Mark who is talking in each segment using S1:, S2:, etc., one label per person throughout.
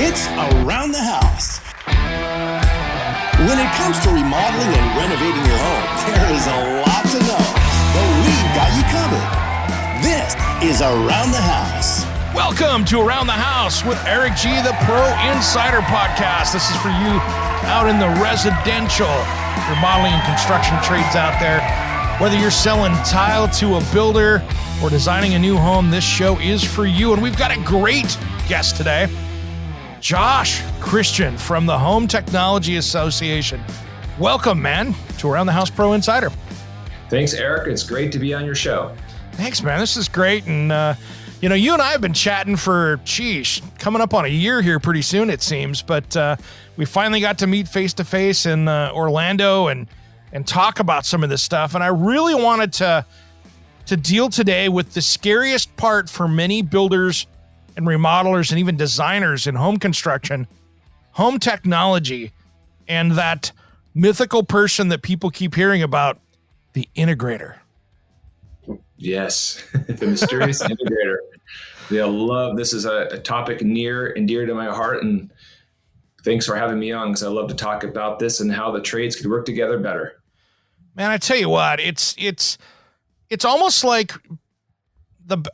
S1: It's Around the House. When it comes to remodeling and renovating your home, there is a lot to know, but we've got you covered. This is Around the House.
S2: Welcome to Around the House with Eric G, the Pro Insider Podcast. This is for you out in the residential remodeling and construction trades out there. Whether you're selling tile to a builder or designing a new home, this show is for you. And we've got a great guest today, Josh Christain from the Home Technology Association. Welcome, man, to Around the House Pro Insider.
S3: Thanks, Eric. It's great to be on your show.
S2: Thanks, man. This is great. And, you and I have been chatting for, coming up on a year here pretty soon, it seems. But we finally got to meet face-to-face in Orlando and talk about some of this stuff. And I really wanted to deal today with the scariest part for many builders and remodelers and even designers in home construction, home technology, and that mythical person that people keep hearing about, the integrator.
S3: Yes, the mysterious integrator. This is a topic near and dear to my heart, and thanks for having me on because I love to talk about this and how the trades could work together better.
S2: Man, I tell you what, it's almost like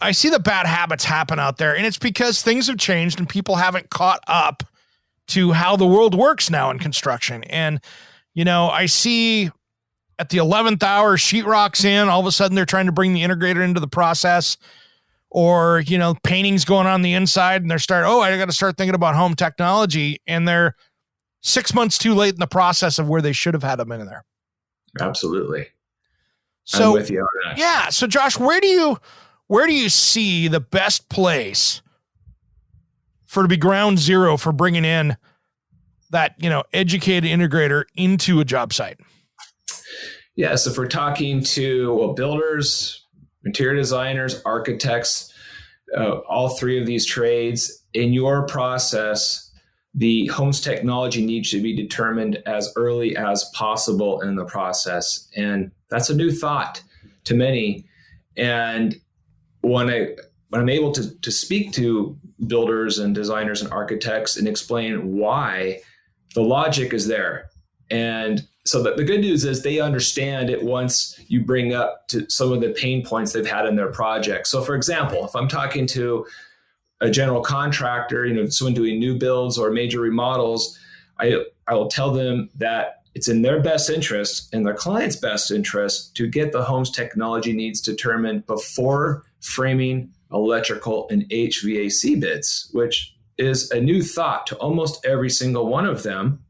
S2: I see the bad habits happen out there, and it's because things have changed and people haven't caught up to how the world works now in construction. And, I see at the 11th hour, sheetrock's in, all of a sudden they're trying to bring the integrator into the process, or, painting's going on the inside and I got to start thinking about home technology, and they're 6 months too late in the process of where they should have had them in there.
S3: Absolutely.
S2: So,
S3: I'm with you on that.
S2: Yeah. So Josh, where do you see the best place to be ground zero for bringing in that, educated integrator into a job site?
S3: Yes. If we're talking to builders, interior designers, architects, all three of these trades, in your process, the home's technology needs to be determined as early as possible in the process. And that's a new thought to many. And when I'm able to speak to builders and designers and architects and explain why, the logic is there. And so the good news is they understand it once you bring up to some of the pain points they've had in their project. So for example, if I'm talking to a general contractor, someone doing new builds or major remodels, I will tell them that it's in their best interest and their client's best interest to get the home's technology needs determined before framing electrical and HVAC bids, which is a new thought to almost every single one of them.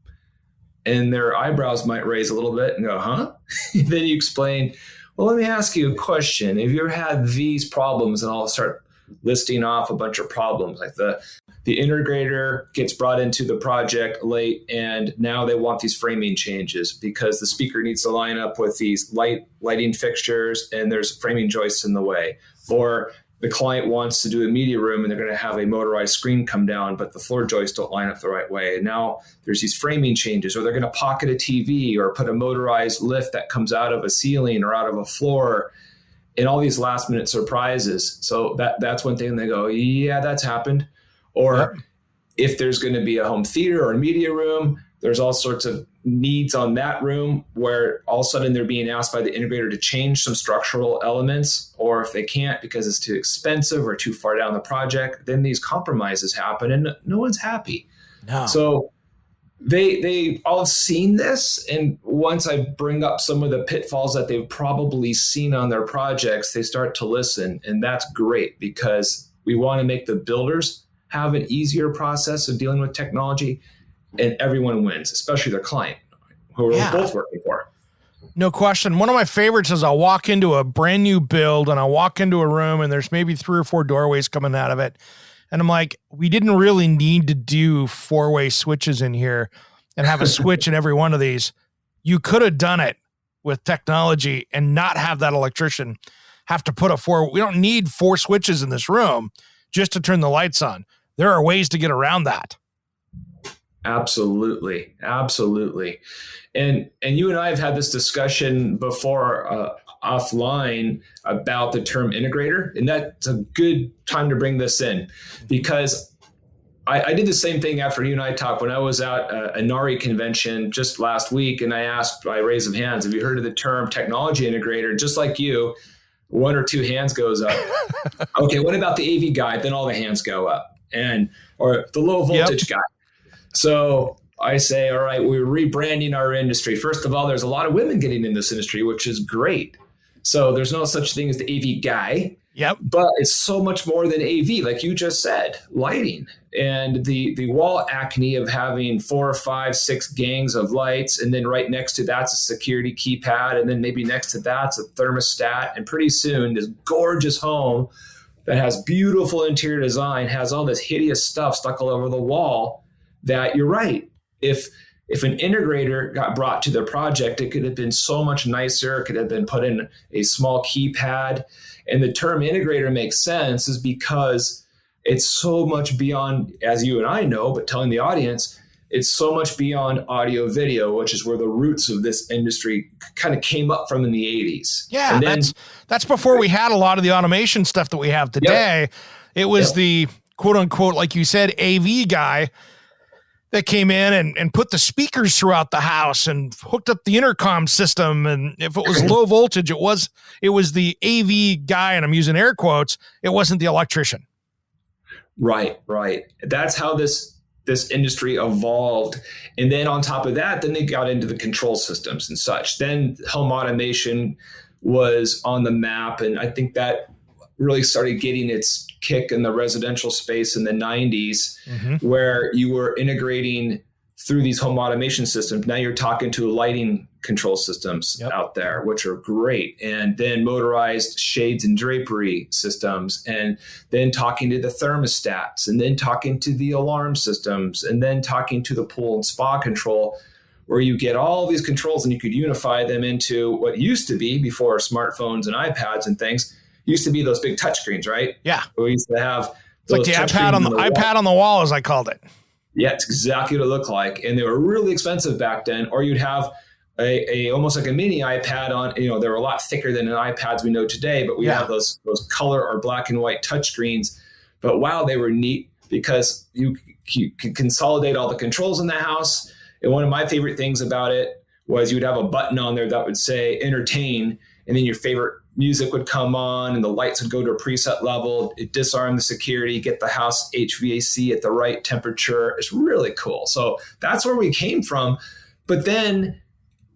S3: And their eyebrows might raise a little bit and go, huh? Then you explain, well, let me ask you a question. Have you ever had these problems? And I'll start listing off a bunch of problems, like the integrator gets brought into the project late, and now they want these framing changes because the speaker needs to line up with these lighting fixtures and there's framing joists in the way. Or the client wants to do a media room and they're going to have a motorized screen come down, but the floor joists don't line up the right way. And now there's these framing changes, or they're going to pocket a TV or put a motorized lift that comes out of a ceiling or out of a floor, and all these last minute surprises. So that's one thing they go, yeah, that's happened. Or if there's going to be a home theater or a media room, there's all sorts of needs on that room where all of a sudden they're being asked by the integrator to change some structural elements, or if they can't because it's too expensive or too far down the project, then these compromises happen and no one's happy.
S2: No.
S3: So they all have seen this, and once I bring up some of the pitfalls that they've probably seen on their projects, they start to listen, and that's great because we want to make the builders have an easier process of dealing with technology, and everyone wins, especially their client, who we're both working for.
S2: No question. One of my favorites is I'll walk into a brand new build and I'll walk into a room and there's maybe 3 or 4 doorways coming out of it. And I'm like, we didn't really need to do 4-way switches in here and have a switch in every one of these. You could have done it with technology and not have that electrician have to put we don't need 4 switches in this room just to turn the lights on. There are ways to get around that.
S3: Absolutely. Absolutely. And you and I have had this discussion before offline about the term integrator, and that's a good time to bring this in because I did the same thing after you and I talked when I was at a NARI convention just last week, and I asked by raise of hands, have you heard of the term technology integrator? Just like you, one or two hands goes up. Okay, what about the AV guy? Then all the hands go up, or the low voltage guy. So I say, all right, we're rebranding our industry. First of all, there's a lot of women getting in this industry, which is great. So there's no such thing as the AV guy.
S2: Yep.
S3: But it's so much more than AV, like you just said, lighting and the wall acne of having 4, 5, 6 gangs of lights. And then right next to that's a security keypad. And then maybe next to that's a thermostat. And pretty soon this gorgeous home that has beautiful interior design has all this hideous stuff stuck all over the wall that you're right. If an integrator got brought to the project, it could have been so much nicer. It could have been put in a small keypad. And the term integrator makes sense is because it's so much beyond, as you and I know, but telling the audience, it's so much beyond audio video, which is where the roots of this industry kind of came up from in the 80s.
S2: Yeah,
S3: and then,
S2: that's before we had a lot of the automation stuff that we have today. Yep. It was the quote unquote, like you said, AV guy that came in and put the speakers throughout the house and hooked up the intercom system. And if it was low voltage, it was the AV guy, and I'm using air quotes. It wasn't the electrician.
S3: Right. That's how this industry evolved. And then on top of that, then they got into the control systems and such. Then home automation was on the map. And I think that really started getting its kick in the residential space in the 90s, where you were integrating through these home automation systems. Now you're talking to lighting control systems out there, which are great. And then motorized shades and drapery systems, and then talking to the thermostats, and then talking to the alarm systems, and then talking to the pool and spa control, where you get all these controls and you could unify them into what used to be, before smartphones and iPads and things, used to be those big touchscreens, right?
S2: Yeah.
S3: We used to have
S2: those, like the iPad on the wall, as I called it.
S3: Yeah, it's exactly what it looked like. And they were really expensive back then. Or you'd have a almost like a mini iPad on, they were a lot thicker than an iPads we know today, but we have those color or black and white touchscreens. But wow, they were neat because you could consolidate all the controls in the house. And one of my favorite things about it was you'd have a button on there that would say entertain, and then your favorite music would come on and the lights would go to a preset level. It disarmed the security, get the house HVAC at the right temperature. It's really cool. So that's where we came from. But then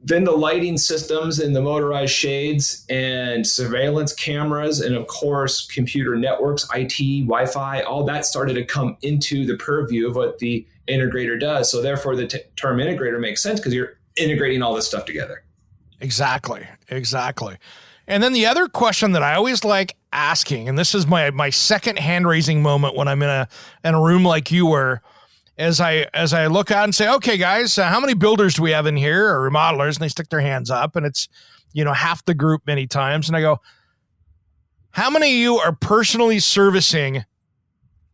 S3: the lighting systems and the motorized shades and surveillance cameras and, of course, computer networks, IT, Wi-Fi, all that started to come into the purview of what the integrator does. So therefore, the term integrator makes sense because you're integrating all this stuff together. Exactly.
S2: And then the other question that I always like asking, and this is my second hand raising moment when I'm in a room like you were, as I look out and say, okay, guys, how many builders do we have in here, or remodelers? And they stick their hands up, and it's half the group many times. And I go, how many of you are personally servicing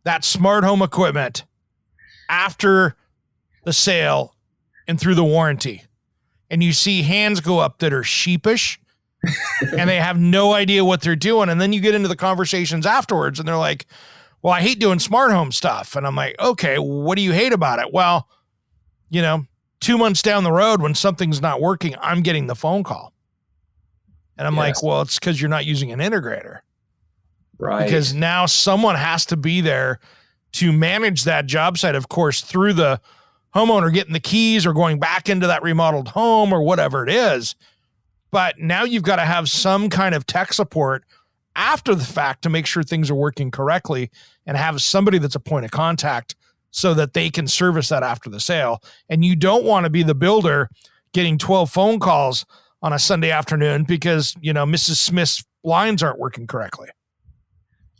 S2: that smart home equipment after the sale and through the warranty? And you see hands go up that are sheepish. And they have no idea what they're doing. And then you get into the conversations afterwards and they're like, well, I hate doing smart home stuff. And I'm like, okay, what do you hate about it? Well, 2 months down the road when something's not working, I'm getting the phone call. And I'm like, well, it's because you're not using an integrator.
S3: Right.
S2: Because now someone has to be there to manage that job site, of course, through the homeowner getting the keys or going back into that remodeled home or whatever it is. But now you've got to have some kind of tech support after the fact to make sure things are working correctly, and have somebody that's a point of contact so that they can service that after the sale. And you don't want to be the builder getting 12 phone calls on a Sunday afternoon because, Mrs. Smith's lines aren't working correctly.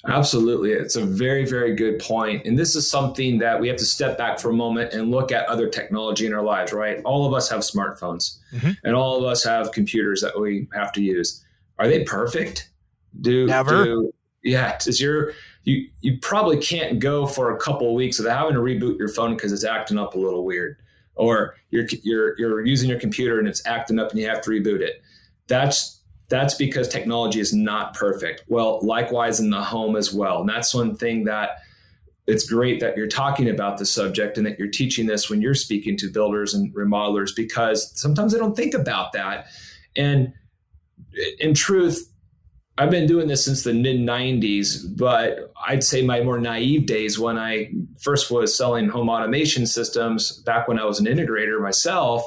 S3: Absolutely. It's a very, very good point. And this is something that we have to step back for a moment and look at other technology in our lives, right? All of us have smartphones and all of us have computers that we have to use. Are they perfect?
S2: Never.
S3: You probably can't go for a couple of weeks without having to reboot your phone because it's acting up a little weird, or you're using your computer and it's acting up and you have to reboot it. That's because technology is not perfect. Well, likewise in the home as well. And that's one thing that it's great that you're talking about the subject and that you're teaching this when you're speaking to builders and remodelers, because sometimes they don't think about that. And in truth, I've been doing this since the mid 90s, but I'd say my more naive days when I first was selling home automation systems back when I was an integrator myself,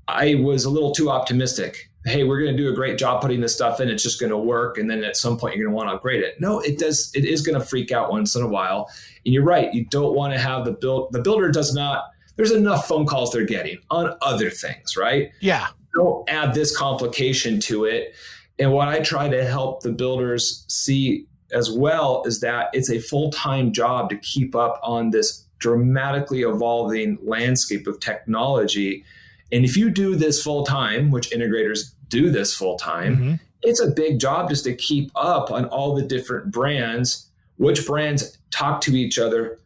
S3: I was a little too optimistic. Hey, we're going to do a great job putting this stuff in. It's just going to work. And then at some point you're going to want to upgrade it. No, it does. It is going to freak out once in a while. And you're right. You don't want to have the builder does not, there's enough phone calls they're getting on other things, right?
S2: Yeah.
S3: Don't add this complication to it. And what I try to help the builders see as well is that it's a full-time job to keep up on this dramatically evolving landscape of technology. And if you do this full-time, which integrators do this full-time, it's a big job just to keep up on all the different brands, which brands talk to each other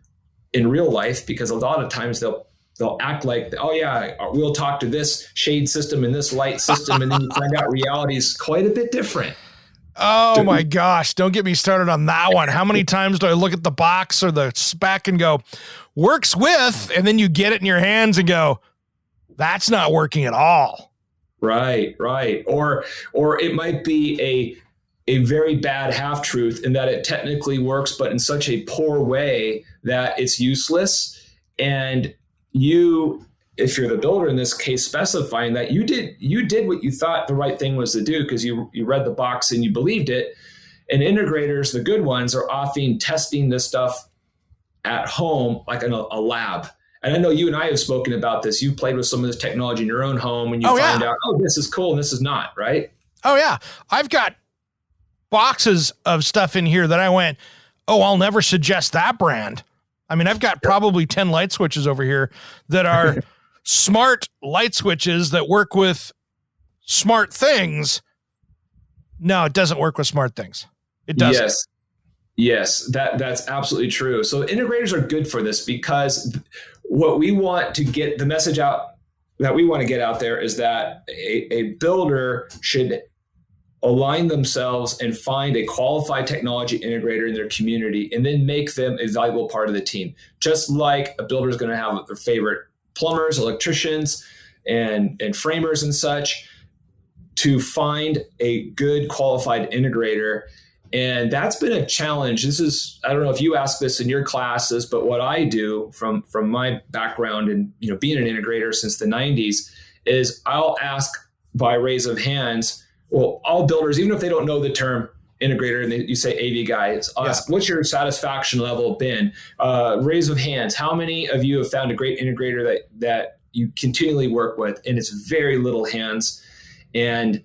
S3: in real life, because a lot of times they'll act like, oh yeah, we'll talk to this shade system and this light system. And then you find out reality is quite a bit different.
S2: Oh my gosh. Don't get me started on that one. How many times do I look at the box or the spec and go, works with, and then you get it in your hands and go, that's not working at all.
S3: Right. Or it might be a very bad half truth in that it technically works, but in such a poor way that it's useless. And you, if you're the builder in this case, specifying that you did what you thought the right thing was to do because you read the box and you believed it. And integrators, the good ones, are often testing this stuff at home, like in a lab. And I know you and I have spoken about this. You've played with some of this technology in your own home and you find out, oh, this is cool and this is not, right?
S2: Oh yeah. I've got boxes of stuff in here that I went, oh, I'll never suggest that brand. I mean, I've got probably 10 light switches over here that are smart light switches that work with smart things. No, it doesn't work with smart things. It doesn't.
S3: Yes, that's absolutely true. So integrators are good for this because what we want to get the message out that we want to get out there is that a builder should align themselves and find a qualified technology integrator in their community and then make them a valuable part of the team. Just like a builder is going to have their favorite plumbers, electricians, and framers and such, to find a good qualified integrator. And that's been a challenge. This is, I don't know if you ask this in your classes, but what I do from my background and being an integrator since the 90s is I'll ask by raise of hands, well, all builders, even if they don't know the term integrator and you say AV guys, ask, what's your satisfaction level been? Raise of hands, how many of you have found a great integrator that you continually work with? And it's very little hands. And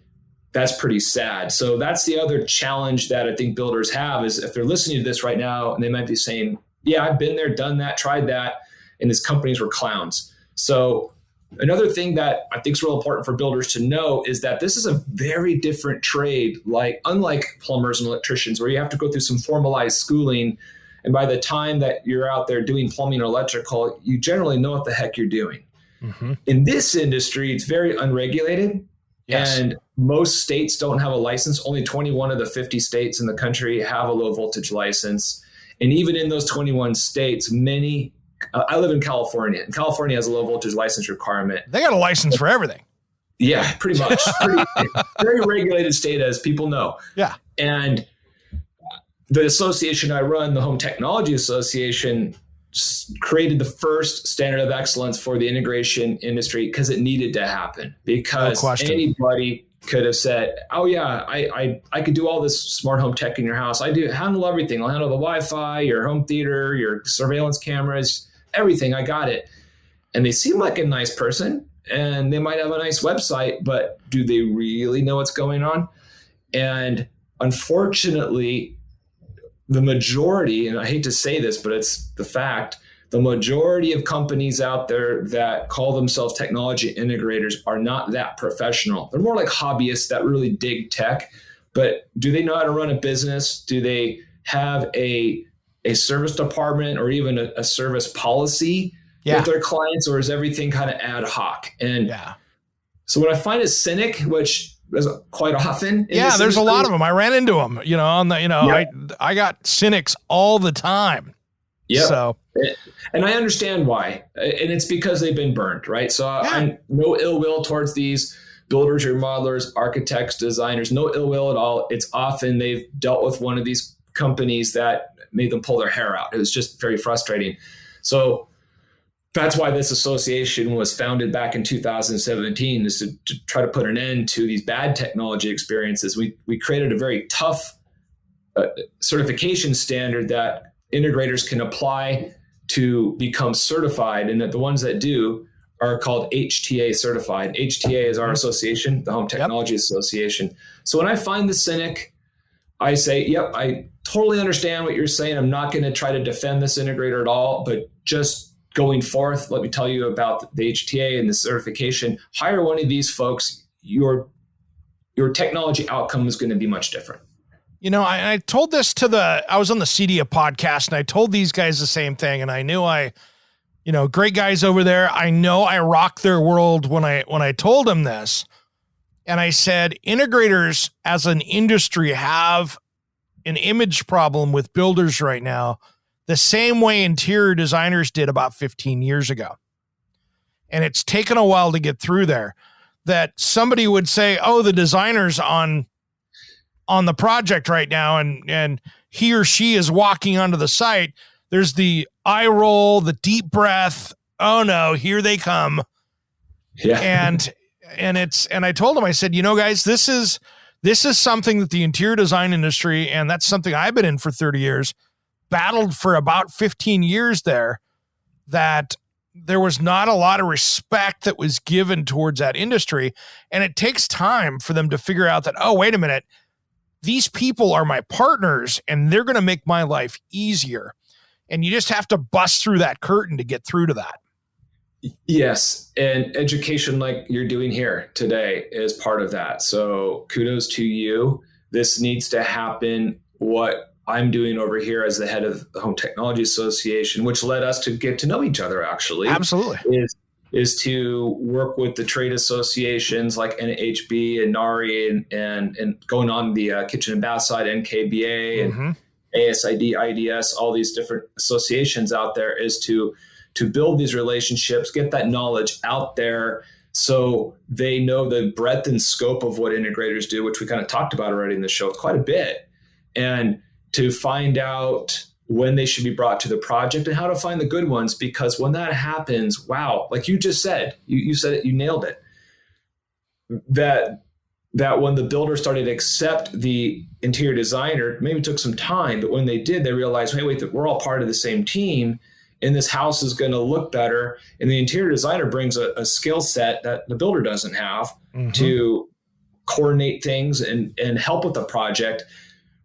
S3: that's pretty sad. So that's the other challenge that I think builders have is if they're listening to this right now and they might be saying, yeah, I've been there, done that, tried that, and these companies were clowns. So another thing that I think is real important for builders to know is that this is a very different trade, unlike plumbers and electricians, where you have to go through some formalized schooling. And by the time that you're out there doing plumbing or electrical, you generally know what the heck you're doing. Mm-hmm. In this industry, it's very unregulated. Yes. And most states don't have a license. Only 21 of the 50 states in the country have a low voltage license. And even in those 21 states, I live in California, and California has a low voltage license requirement.
S2: They got a license for everything.
S3: Yeah, pretty much. Very regulated state, as people know.
S2: Yeah.
S3: And the association I run, the Home Technology Association, created the first standard of excellence for the integration industry because it needed to happen. Because anybody could have said, oh yeah, I could do all this smart home tech in your house. I handle everything. I'll handle the Wi-Fi, your home theater, your surveillance cameras, everything. I got it. And they seem like a nice person and they might have a nice website, but do they really know what's going on? And unfortunately, the majority, and I hate to say this, but it's the fact, the majority of companies out there that call themselves technology integrators are not that professional. They're more like hobbyists that really dig tech, but do they know how to run a business? Do they have a service department or even a service policy with their clients, or is everything kind of ad hoc? And so what I find is cynic, which is quite often.
S2: There's a lot of them. I ran into them, I got cynics all the time.
S3: Yep.
S2: So,
S3: and I understand why. And it's because they've been burned, right? So I'm no ill will towards these builders, remodelers, architects, designers, no ill will at all. It's often they've dealt with one of these companies that made them pull their hair out. It was just very frustrating. So that's why this association was founded back in 2017, is to try to put an end to these bad technology experiences. We created a very tough certification standard that integrators can apply to become certified, and that the ones that do are called HTA Certified. HTA is our association, the Home Technology Association. So when I find the cynic, I say, yep, I totally understand what you're saying. I'm not going to try to defend this integrator at all, but just going forth, let me tell you about the HTA and the certification. Hire one of these folks. Your technology outcome is going to be much different.
S2: You know, I told this I was on the CDA podcast, and I told these guys the same thing. And I knew great guys over there. I know I rocked their world when I told them this. And I said, integrators as an industry have an image problem with builders right now, the same way interior designers did about 15 years ago. And it's taken a while to get through there. That somebody would say, oh, the designer's on the project right now, and he or she is walking onto the site. There's the eye roll, the deep breath. Oh no, here they come.
S3: Yeah.
S2: And I told him, I said, guys, this is something that the interior design industry, and that's something I've been in for 30 years, battled for about 15 years there, that there was not a lot of respect that was given towards that industry. And it takes time for them to figure out that, oh, wait a minute, these people are my partners and they're going to make my life easier. And you just have to bust through that curtain to get through to that.
S3: Yes. And education like you're doing here today is part of that. So kudos to you. This needs to happen. What I'm doing over here as the head of the Home Technology Association, which led us to get to know each other, actually.
S2: Absolutely.
S3: Is to work with the trade associations like NHB and NARI and going on the kitchen and bath side, NKBA and ASID, IDS, all these different associations out there, is to build these relationships, get that knowledge out there so they know the breadth and scope of what integrators do, which we kind of talked about already in the show quite a bit, and to find out when they should be brought to the project and how to find the good ones. Because when that happens, wow, like you just said, you said it, you nailed it. That when the builder started to accept the interior designer, maybe it took some time, but when they did, they realized, hey, wait, we're all part of the same team, and this house is going to look better. And the interior designer brings a skill set that the builder doesn't have to coordinate things and help with the project.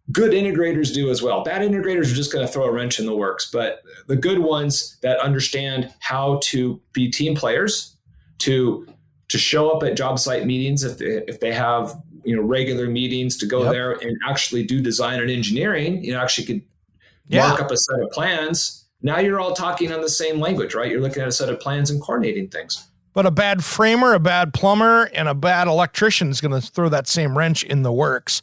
S3: Good integrators do as well. Bad integrators are just going to throw a wrench in the works, but the good ones that understand how to be team players, to show up at job site meetings if they have regular meetings, to go there and actually do design and engineering. Actually could mark up a set of plans. Now you're all talking on the same language, right? You're looking at a set of plans and coordinating things.
S2: But a bad framer, a bad plumber, and a bad electrician is going to throw that same wrench in the works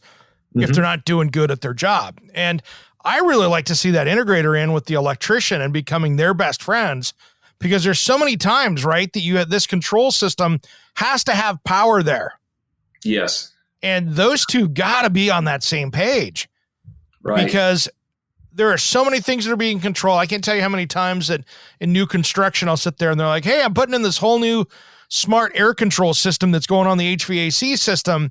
S2: if they're not doing good at their job. And I really like to see that integrator in with the electrician and becoming their best friends, because there's so many times, right, that you have this control system has to have power there.
S3: Yes.
S2: And those two got to be on that same page.
S3: Right.
S2: Because there are so many things that are being controlled. I can't tell you how many times that in new construction, I'll sit there and they're like, hey, I'm putting in this whole new smart air control system that's going on the HVAC system.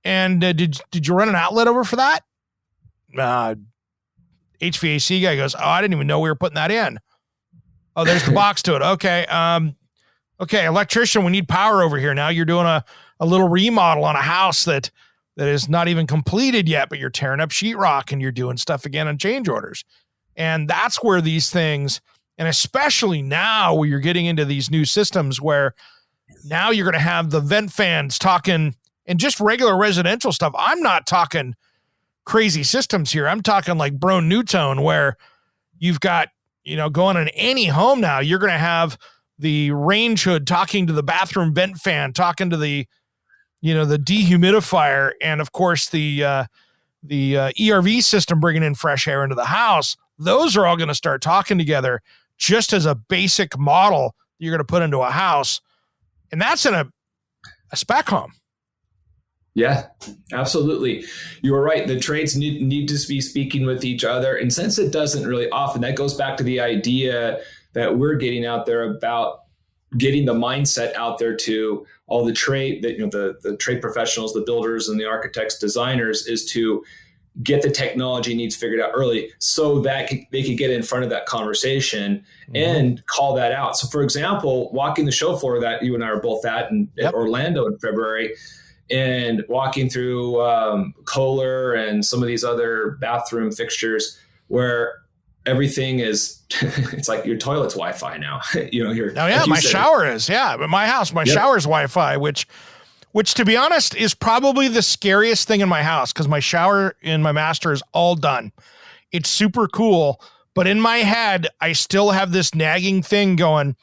S2: And did you run an outlet over for that? HVAC guy goes, oh, I didn't even know we were putting that in. Oh, there's the box to it. Okay. Okay. Electrician, we need power over here. Now you're doing a little remodel on a house that is not even completed yet, but you're tearing up sheetrock and you're doing stuff again on change orders. And that's where these things, and especially now where you're getting into these new systems where now you're going to have the vent fans talking and just regular residential stuff. I'm not talking crazy systems here. I'm talking like Brown Newtone, where you've got, going in any home now, you're going to have the range hood talking to the bathroom vent fan, talking to the, the dehumidifier, and of course the ERV system bringing in fresh air into the house, those are all going to start talking together just as a basic model you're going to put into a house. And that's in a spec home.
S3: Yeah, absolutely. You were right. The trades need to be speaking with each other. And since it doesn't really often, that goes back to the idea that we're getting out there about getting the mindset out there to all the trade, the trade professionals, the builders and the architects, designers, is to get the technology needs figured out early so that they could get in front of that conversation and call that out. So for example, walking the show floor that you and I were both at in Orlando in February, and walking through Kohler and some of these other bathroom fixtures where everything is, it's like your toilet's Wi-Fi now.
S2: My shower is, but my house, shower's Wi-Fi, which to be honest is probably the scariest thing in my house, because my shower in my master is all done. It's super cool, but in my head, I still have this nagging thing going,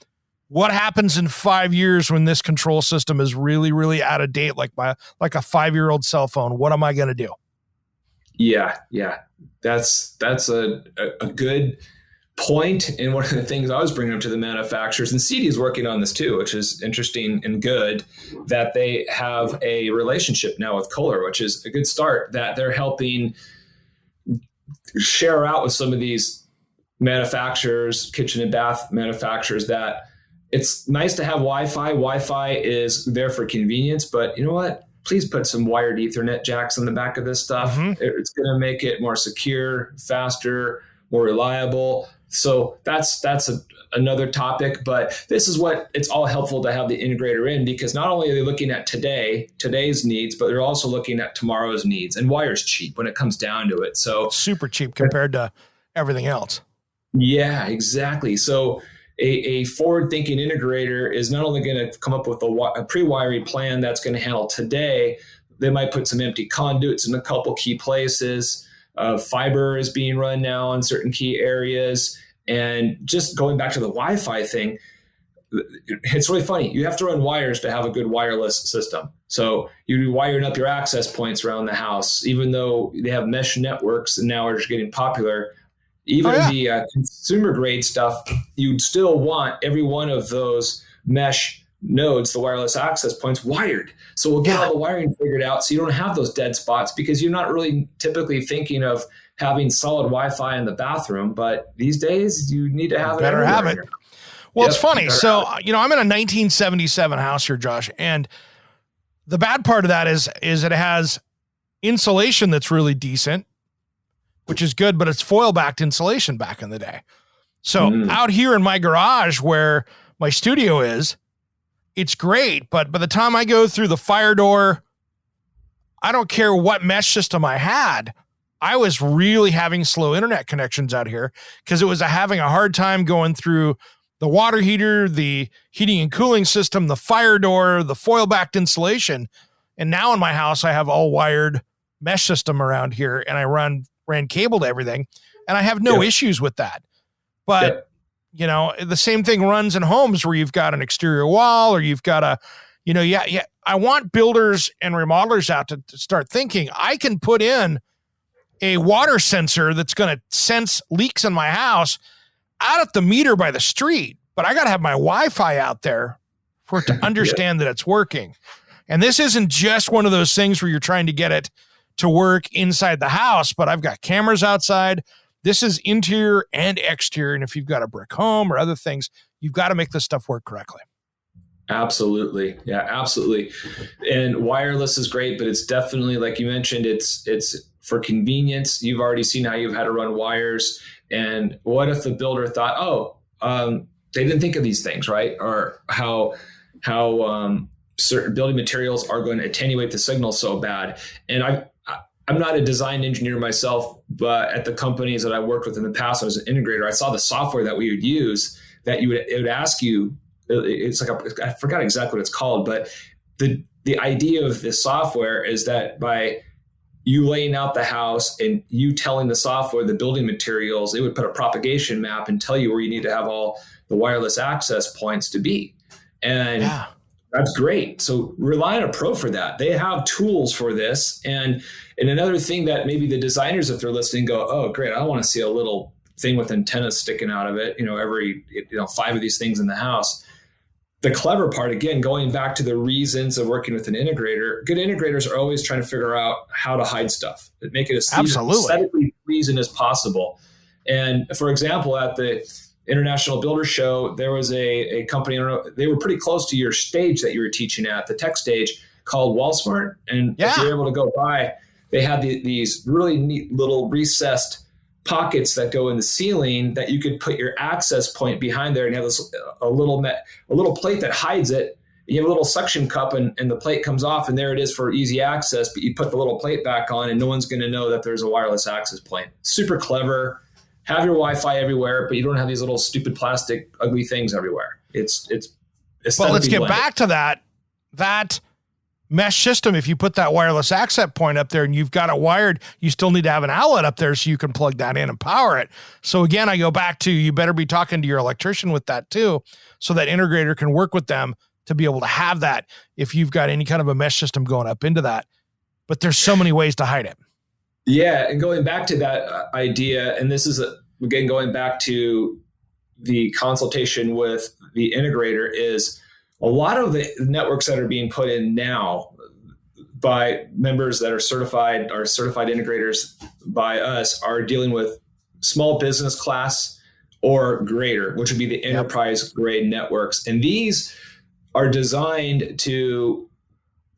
S2: what happens in 5 years when this control system is really, really out of date, like a 5-year-old cell phone? What am I going to do?
S3: Yeah. That's a good point. And one of the things I was bringing up to the manufacturers, and CD is working on this too, which is interesting and good, that they have a relationship now with Kohler, which is a good start, that they're helping share out with some of these manufacturers, kitchen and bath manufacturers, that it's nice to have Wi-Fi. Wi-Fi is there for convenience, but you know what? Please put some wired Ethernet jacks on the back of this stuff. It's going to make it more secure, faster, more reliable. So that's another topic, but this is what it's all helpful to have the integrator in, because not only are they looking at today's needs, but they're also looking at tomorrow's needs. And wire's cheap when it comes down to it. So
S2: super cheap compared to everything else.
S3: Yeah, exactly. So a forward-thinking integrator is not only going to come up with a pre-wiring plan that's going to handle today, they might put some empty conduits in a couple key places. Fiber is being run now in certain key areas. And just going back to the Wi-Fi thing, it's really funny. You have to run wires to have a good wireless system. So you're wiring up your access points around the house, even though they have mesh networks and now are just getting popular. Even the consumer grade stuff, you'd still want every one of those mesh nodes, the wireless access points, wired. So we'll get all the wiring figured out so you don't have those dead spots, because you're not really typically thinking of having solid Wi-Fi in the bathroom. But these days you need to have it.
S2: Better have it. Well, it's funny. So, I'm in a 1977 house here, Josh, and the bad part of that is it has insulation that's really decent, which is good, but it's foil-backed insulation back in the day. So out here in my garage where my studio is, it's great, but by the time I go through the fire door, I don't care what mesh system I had. I was really having slow internet connections out here because it was having a hard time going through the water heater, the heating and cooling system, the fire door, the foil-backed insulation. And now in my house, I have all wired mesh system around here, and I ran cable to everything, and I have no issues with that. But the same thing runs in homes where you've got an exterior wall, or you've got I want builders and remodelers out to start thinking, I can put in a water sensor that's going to sense leaks in my house out at the meter by the street, but I got to have my Wi-Fi out there for it to understand that it's working. And this isn't just one of those things where you're trying to get it to work inside the house, but I've got cameras outside. This is interior and exterior. And if you've got a brick home or other things, you've got to make this stuff work correctly.
S3: Absolutely. Yeah, absolutely. And wireless is great, but it's definitely, like you mentioned, it's for convenience. You've already seen how you've had to run wires. And what if the builder thought, they didn't think of these things, right? Or how certain building materials are going to attenuate the signal so bad. And I'm not a design engineer myself, but at the companies that I worked with in the past, I was an integrator. I saw the software that we would use that it would ask you, it's like I forgot exactly what it's called, but the idea of this software is that by you laying out the house and you telling the software the building materials, it would put a propagation map and tell you where you need to have all the wireless access points to be. And That's great. So rely on a pro for that. They have tools for this. And another thing that maybe the designers, if they're listening, go, oh, great, I don't want to see a little thing with antennas sticking out of it, every 5 of these things in the house. The clever part, again, going back to the reasons of working with an integrator, good integrators are always trying to figure out how to hide stuff, make it as aesthetically pleasing as possible. And for example, at the International Builder Show, there was a company, they were pretty close to your stage that you were teaching at, the tech stage, called WallSmart. And if you're able to go by, they had these really neat little recessed pockets that go in the ceiling that you could put your access point behind there, and you have a little plate that hides it. You have a little suction cup, and the plate comes off, and there it is for easy access. But you put the little plate back on, and no one's going to know that there's a wireless access point. Super clever. Have your Wi-Fi everywhere, but you don't have these little stupid plastic ugly things everywhere. It's
S2: well, let's get back to that mesh system. If you put that wireless access point up there and you've got it wired, you still need to have an outlet up there so you can plug that in and power it. So again, I go back to, you better be talking to your electrician with that too, so that integrator can work with them to be able to have that if you've got any kind of a mesh system going up into that. But there's so many ways to hide it.
S3: Yeah. And going back to that idea, and this is again, going back to the consultation with the integrator, is a lot of the networks that are being put in now by members that are certified integrators by us are dealing with small business class or greater, which would be the enterprise grade networks. And these are designed to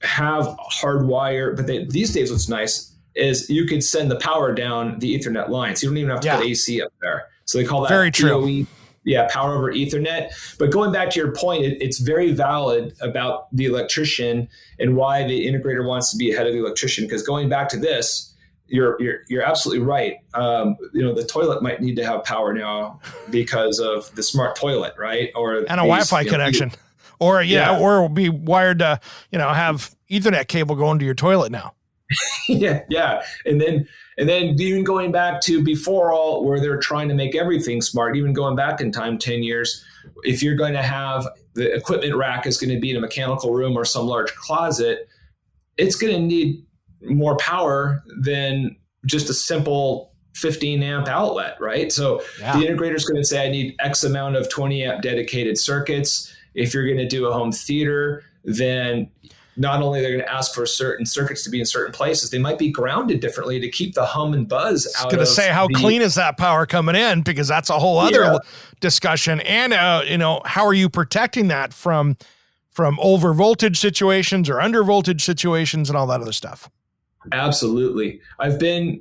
S3: have hardwire, but these days what's nice is you could send the power down the Ethernet line. So you don't even have to put AC up there. So they call that
S2: very true.
S3: PoE. Yeah, power over Ethernet. But going back to your point, it's very valid about the electrician and why the integrator wants to be ahead of the electrician. Because going back to this, you're absolutely right. The toilet might need to have power now because of the smart toilet, right? And
S2: a Wi-Fi connection, or be wired to have Ethernet cable going to your toilet now.
S3: yeah. And then even going back to before all, where they're trying to make everything smart, even going back in time 10 years, if you're going to have the equipment rack is going to be in a mechanical room or some large closet, it's going to need more power than just a simple 15 amp outlet, right? So the integrator is going to say, I need X amount of 20 amp dedicated circuits. If you're going to do a home theater, then not only they're going to ask for certain circuits to be in certain places, they might be grounded differently to keep the hum and buzz out. I was going to say, how
S2: clean is that power coming in? Because that's a whole other discussion. And, how are you protecting that from over voltage situations or under voltage situations and all that other stuff?
S3: Absolutely. I've been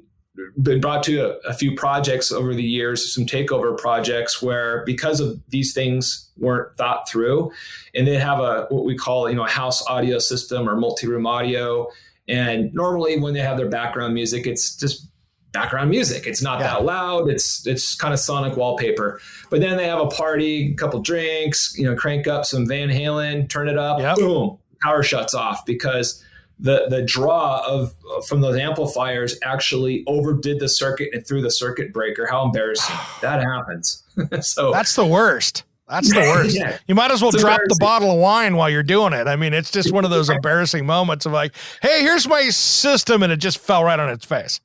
S3: brought to a few projects over the years, some takeover projects where, because of these things weren't thought through, and they have what we call, a house audio system or multi-room audio. And normally when they have their background music, it's just background music. It's not that loud. It's kind of sonic wallpaper. But then they have a party, a couple drinks, crank up some Van Halen, turn it up, boom, power shuts off because the draw from those amplifiers actually overdid the circuit and threw the circuit breaker. How embarrassing. That happens. So
S2: that's the worst. That's the worst. You might as well drop the bottle of wine while you're doing it. I mean, it's just one of those embarrassing moments of like, hey, here's my system, and it just fell right on its face.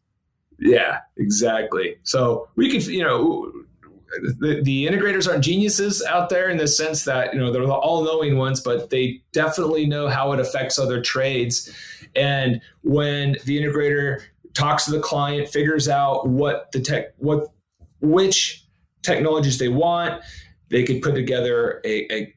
S3: Yeah, exactly. So we could, the integrators aren't geniuses out there in the sense that, they're the all-knowing ones, but they definitely know how it affects other trades. And when the integrator talks to the client, figures out which technologies they want, they could put together a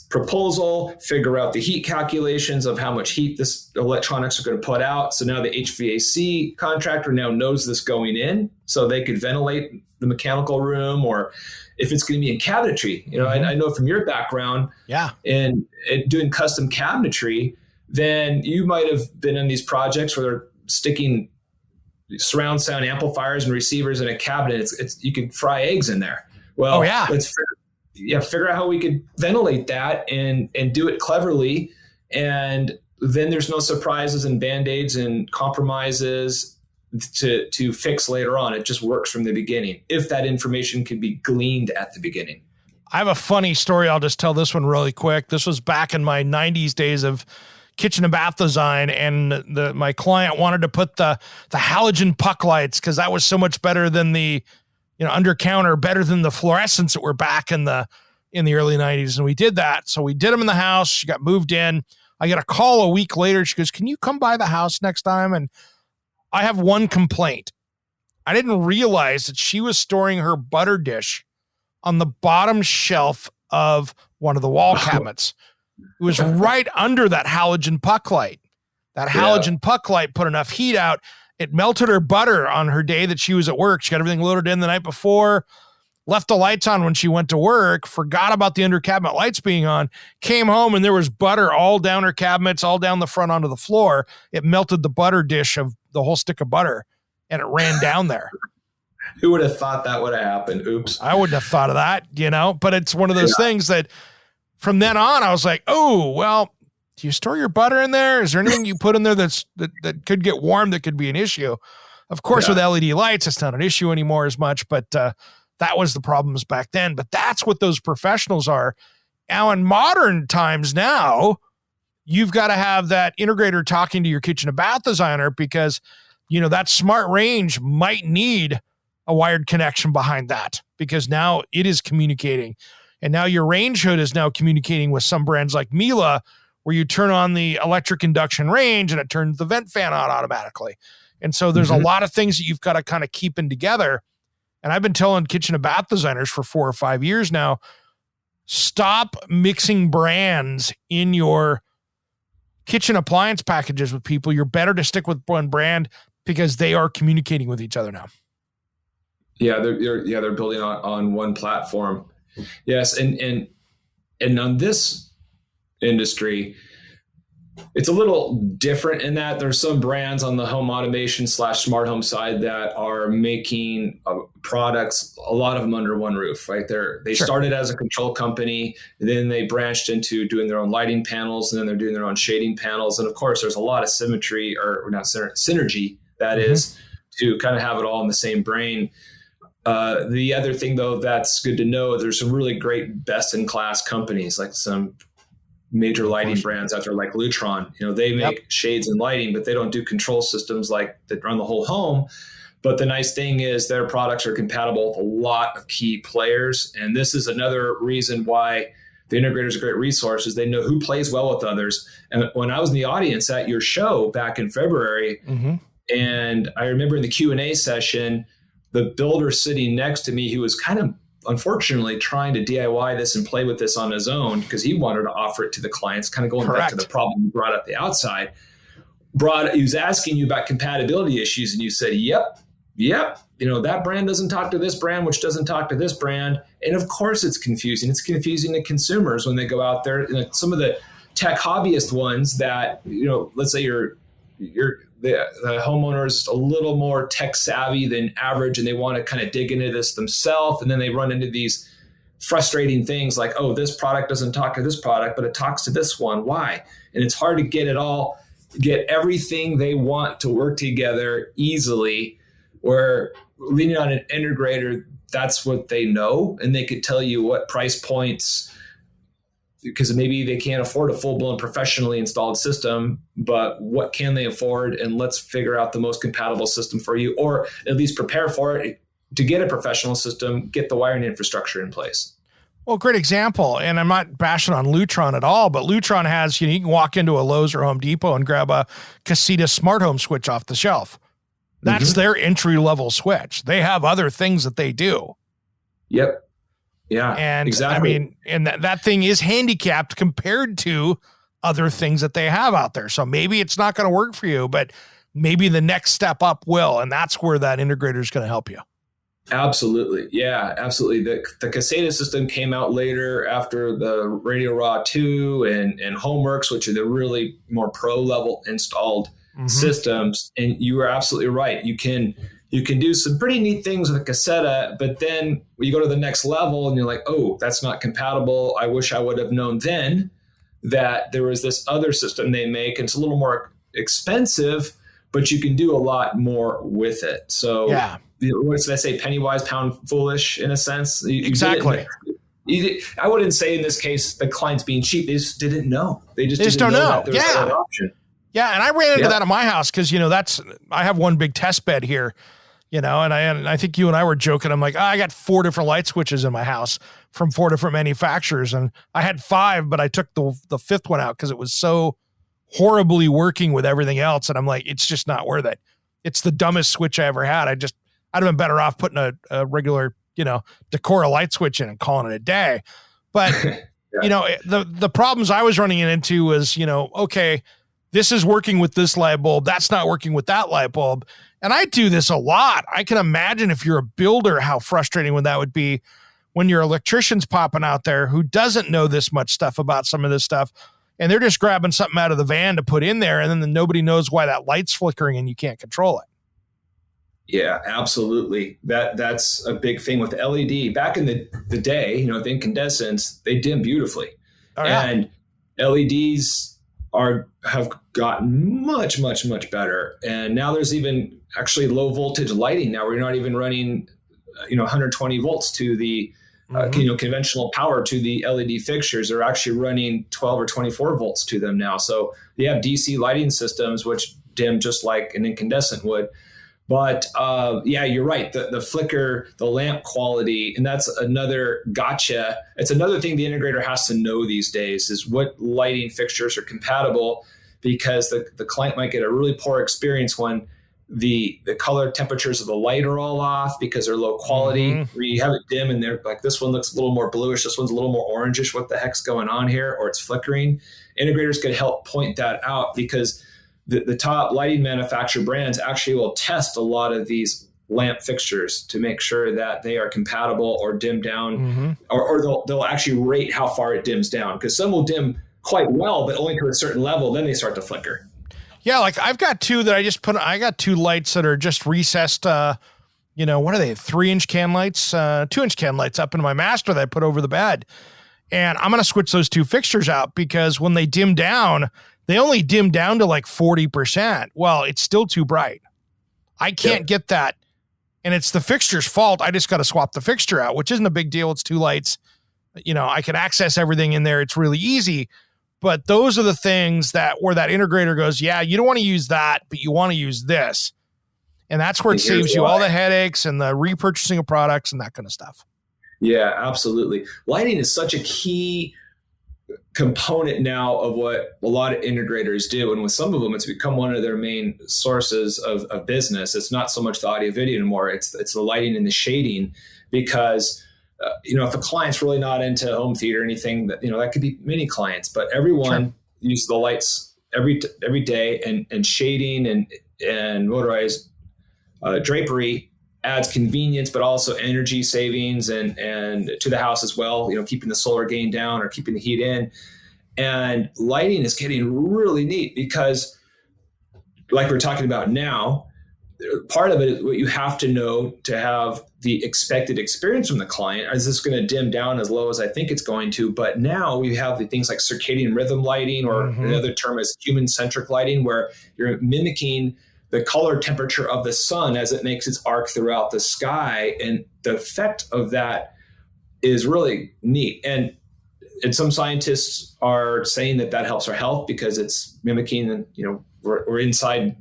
S3: proposal, figure out the heat calculations of how much heat this electronics are going to put out. So now the HVAC contractor now knows this going in, so they could ventilate the mechanical room, or if it's going to be in cabinetry. I know from your background in doing custom cabinetry, then you might have been in these projects where they're sticking surround sound amplifiers and receivers in a cabinet. You could fry eggs in there. Well, let's figure out how we could ventilate that and do it cleverly. And then there's no surprises and band-aids and compromises to fix later on. It just works from the beginning, if that information can be gleaned at the beginning.
S2: I have a funny story. I'll just tell this one really quick. This was back in my 90s days of kitchen and bath design, and my client wanted to put the halogen puck lights because that was so much better than the under counter, better than the fluorescents that were back in the early 90s. And we did that. So we did them in the house. She got moved in. I got a call a week later. She goes, "Can you come by the house next time?" And I have one complaint. I didn't realize that she was storing her butter dish on the bottom shelf of one of the wall cabinets. It was right under that halogen puck light. That halogen puck light put enough heat out. It melted her butter on her day that she was at work. She got everything loaded in the night before, left the lights on when she went to work, forgot about the under cabinet lights being on, came home, and there was butter all down her cabinets, all down the front onto the floor. It melted the butter dish of the whole stick of butter, and it ran down there.
S3: Who would have thought that would have happened? Oops.
S2: I wouldn't have thought of that, but it's one of those things that from then on, I was like, oh, well, do you store your butter in there? Is there anything you put in there that could get warm that could be an issue? Of course, with LED lights, it's not an issue anymore as much, but that was the problems back then. But that's what those professionals are. Now, in modern times now, you've got to have that integrator talking to your kitchen and bath designer because, that smart range might need a wired connection behind that because now it is communicating. And now your range hood is now communicating with some brands like Miele, where you turn on the electric induction range and it turns the vent fan on automatically. And so there's a lot of things that you've got to kind of keep in together. And I've been telling kitchen and bath designers for 4 or 5 years now, stop mixing brands in your kitchen appliance packages with people. You're better to stick with one brand because they are communicating with each other now.
S3: Yeah, they're building on one platform. Yes, and on this industry, it's a little different in that there's some brands on the home automation / smart home side that are making products, a lot of them under one roof, right? They started as a control company, then they branched into doing their own lighting panels, and then they're doing their own shading panels. And of course, there's a lot of symmetry or not synergy that is to kind of have it all in the same brain. The other thing, though, that's good to know, there's some really great best-in-class companies, like some major lighting brands out there like Lutron. They make shades and lighting, but they don't do control systems like that run the whole home. But the nice thing is their products are compatible with a lot of key players. And this is another reason why the integrator is a great resource, is they know who plays well with others. And when I was in the audience at your show back in February, and I remember in the Q&A session, the builder sitting next to me, who was kind of unfortunately trying to DIY this and play with this on his own because he wanted to offer it to the clients, kind of going back to the problem you brought up the outside. He was asking you about compatibility issues, and you said, yep. That brand doesn't talk to this brand, which doesn't talk to this brand. And of course it's confusing. It's confusing to consumers when they go out there. Some of the tech hobbyist ones that, let's say the homeowner is a little more tech savvy than average, and they want to kind of dig into this themselves. And then they run into these frustrating things like, oh, this product doesn't talk to this product, but it talks to this one. Why? And it's hard to get everything they want to work together easily, where leaning on an integrator, that's what they know. And they could tell you what price points, because maybe they can't afford a full-blown professionally installed system, but what can they afford? And let's figure out the most compatible system for you, or at least prepare for it. To get a professional system, get the wiring infrastructure in place.
S2: Well, great example. And I'm not bashing on Lutron at all, but Lutron has, you can walk into a Lowe's or Home Depot and grab a Casita smart home switch off the shelf. That's their entry-level switch. They have other things that they do.
S3: Yep. Yeah,
S2: and
S3: exactly.
S2: And that thing is handicapped compared to other things that they have out there. So maybe it's not going to work for you, but maybe the next step up will. And that's where that integrator is going to help you.
S3: Absolutely. Yeah, absolutely. The Caseta system came out later after the Radio Raw 2 and Homeworks, which are the really more pro level installed systems. And you are absolutely right. You can do some pretty neat things with a Caseta, but then you go to the next level and you're like, oh, that's not compatible. I wish I would have known then that there was this other system they make, and it's a little more expensive, but you can do a lot more with it. So what did I say? Penny wise, pound foolish in a sense.
S2: Exactly.
S3: I wouldn't say in this case the client's being cheap. They just didn't know. They just
S2: don't know.
S3: that there was another option.
S2: Yeah, and I ran into that at my house because, I have one big test bed here, and I think you and I were joking. I'm like, I got 4 different light switches in my house from 4 different manufacturers, and I had 5, but I took the 5th one out because it was so horribly working with everything else, and I'm like, it's just not worth it. It's the dumbest switch I ever had. I'd have been better off putting a regular, Decora light switch in and calling it a day. But, the problems I was running into was, okay, this is working with this light bulb. That's not working with that light bulb. And I do this a lot. I can imagine if you're a builder, how frustrating that would be when your electrician's popping out there who doesn't know this much stuff about some of this stuff. And they're just grabbing something out of the van to put in there. And then nobody knows why that light's flickering and you can't control it.
S3: Yeah, absolutely. That's a big thing with LED. Back in the day, with incandescents, they dim beautifully. Oh, yeah. And LEDs have gotten much, much, much better. And now there's even actually low voltage lighting now where you're not even running, 120 volts to the, conventional power to the LED fixtures. Are actually running 12 or 24 volts to them now. So they have DC lighting systems, which dim just like an incandescent would. But you're right. The flicker, the lamp quality, and that's another gotcha. It's another thing the integrator has to know these days is what lighting fixtures are compatible, because the client might get a really poor experience when the color temperatures of the light are all off because they're low quality. Where you have it dim and they're like, this one looks a little more bluish, this one's a little more orangish. What the heck's going on here? Or it's flickering. Integrators could help point that out because the top lighting manufacturer brands actually will test a lot of these lamp fixtures to make sure that they are compatible or dim down, or they'll actually rate how far it dims down, because some will dim quite well, but only to a certain level. Then they start to flicker.
S2: Yeah, like I've got 2 that I got 2 lights that are just recessed, what are they, 3-inch can lights, 2-inch can lights up in my master that I put over the bed. And I'm going to switch those 2 fixtures out because when they dim down, they only dim down to like 40%. Well, it's still too bright. I can't get that. And it's the fixture's fault. I just got to swap the fixture out, which isn't a big deal. It's 2 lights. I can access everything in there. It's really easy. But those are the things where that integrator goes, yeah, you don't want to use that, but you want to use this. And that's where it saves you all the headaches and the repurchasing of products and that kind of stuff. Yeah,
S3: absolutely. Lighting is such a key component now of what a lot of integrators do. And with some of them, it's become one of their main sources of business. It's not so much the audio video anymore. It's the lighting and the shading, because, if a client's really not into home theater or anything, that could be many clients, but everyone uses the lights every day, and shading and motorized drapery adds convenience, but also energy savings and to the house as well, keeping the solar gain down or keeping the heat in. And lighting is getting really neat because, like we're talking about now, part of it is what you have to know to have the expected experience from the client. Is this going to dim down as low as I think it's going to? But now we have the things like circadian rhythm lighting, or another term is human-centric lighting, where you're mimicking the color temperature of the sun as it makes its arc throughout the sky. And the effect of that is really neat. And some scientists are saying that helps our health because it's mimicking, we're inside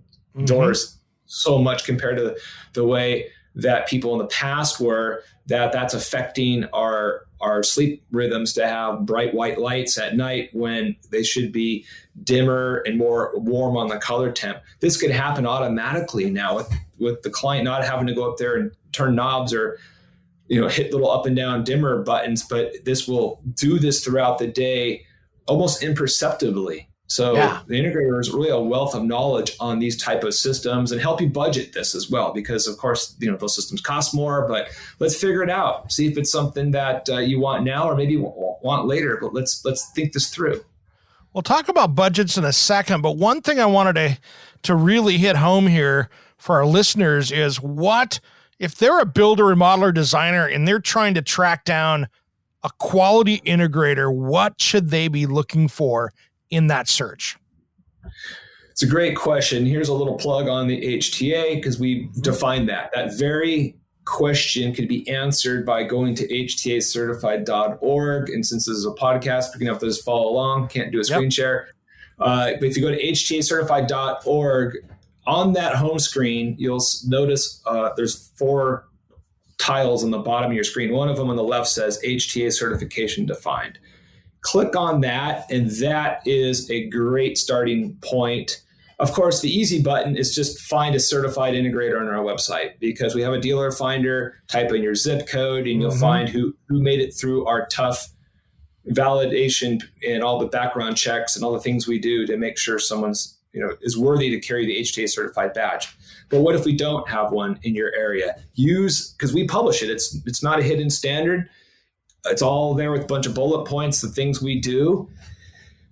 S3: doors so much compared to the way that people in the past were, that's affecting our sleep rhythms to have bright white lights at night when they should be dimmer and more warm on the color temp. This could happen automatically now with the client not having to go up there and turn knobs or hit little up and down dimmer buttons, but this will do this throughout the day almost imperceptibly. So the integrator is really a wealth of knowledge on these type of systems and help you budget this as well, because of course, those systems cost more, but let's figure it out. See if it's something that you want now or maybe want later, but let's think this through.
S2: We'll talk about budgets in a second, but one thing I wanted to really hit home here for our listeners is if they're a builder, remodeler, designer, and they're trying to track down a quality integrator, what should they be looking for in that search?
S3: It's a great question. Here's a little plug on the HTA, because we define that very question can be answered by going to HTAcertified.org. And since this is a podcast, you're going to have to just follow along. Can't do a screen share. But if you go to HTAcertified.org, on that home screen, you'll notice there's 4 tiles on the bottom of your screen. One of them on the left says HTA Certification Defined. Click on that, and that is a great starting point. Of course, the easy button is just find a certified integrator on our website, because we have a dealer finder. Type in your zip code, and you'll find who made it through our tough validation and all the background checks and all the things we do to make sure someone's is worthy to carry the HTA certified badge. But what if we don't have one in your area? Because we publish it. It's not a hidden standard. It's all there with a bunch of bullet points, the things we do.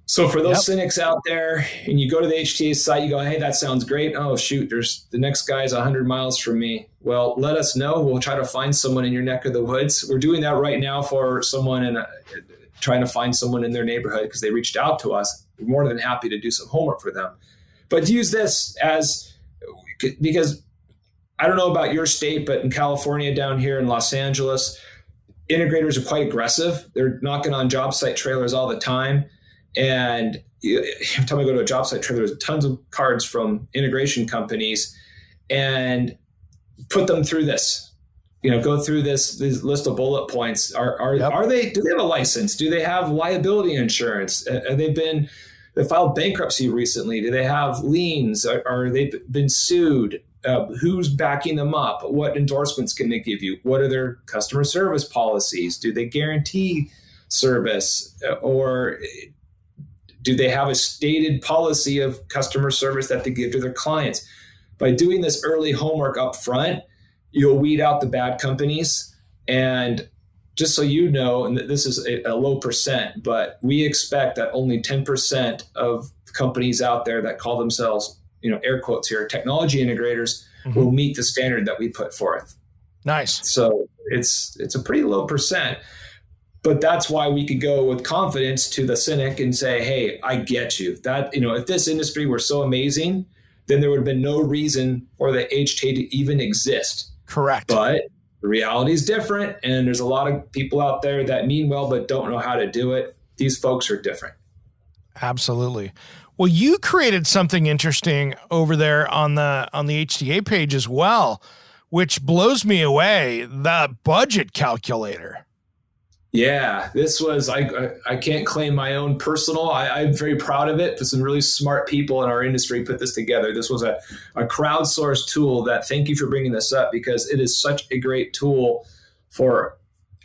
S3: So for those cynics out there, and you go to the HTA site, you go, hey, that sounds great. Oh, shoot, the next guy's 100 miles from me. Well, let us know. We'll try to find someone in your neck of the woods. We're doing that right now for someone trying to find someone in their neighborhood because they reached out to us. We're more than happy to do some homework for them. But use this because I don't know about your state, but in California, down here in Los Angeles, integrators are quite aggressive. They're knocking on job site trailers all the time. And every time I go to a job site trailer, there's tons of cards from integration companies, and put them through this. Go through this list of bullet points. Do they have a license? Do they have liability insurance? They filed bankruptcy recently. Do they have liens? Are they been sued? Who's backing them up? What endorsements can they give you? What are their customer service policies? Do they guarantee service? Or do they have a stated policy of customer service that they give to their clients? By doing this early homework up front, you'll weed out the bad companies. And just so you know, and this is a low percent, but we expect that only 10% of companies out there that call themselves, air quotes here, technology integrators, will meet the standard that we put forth.
S2: Nice.
S3: So it's a pretty low percent. But that's why we could go with confidence to the cynic and say, hey, I get you. That, if this industry were so amazing, then there would have been no reason for the HTA to even exist.
S2: Correct.
S3: But the reality is different, and there's a lot of people out there that mean well but don't know how to do it. These folks are different.
S2: Absolutely. Well, you created something interesting over there on the HTA page as well, which blows me away, the budget calculator.
S3: Yeah, this was, I can't claim my own personal. I'm very proud of it. Some really smart people in our industry put this together. This was a crowdsourced tool that, thank you for bringing this up, because it is such a great tool for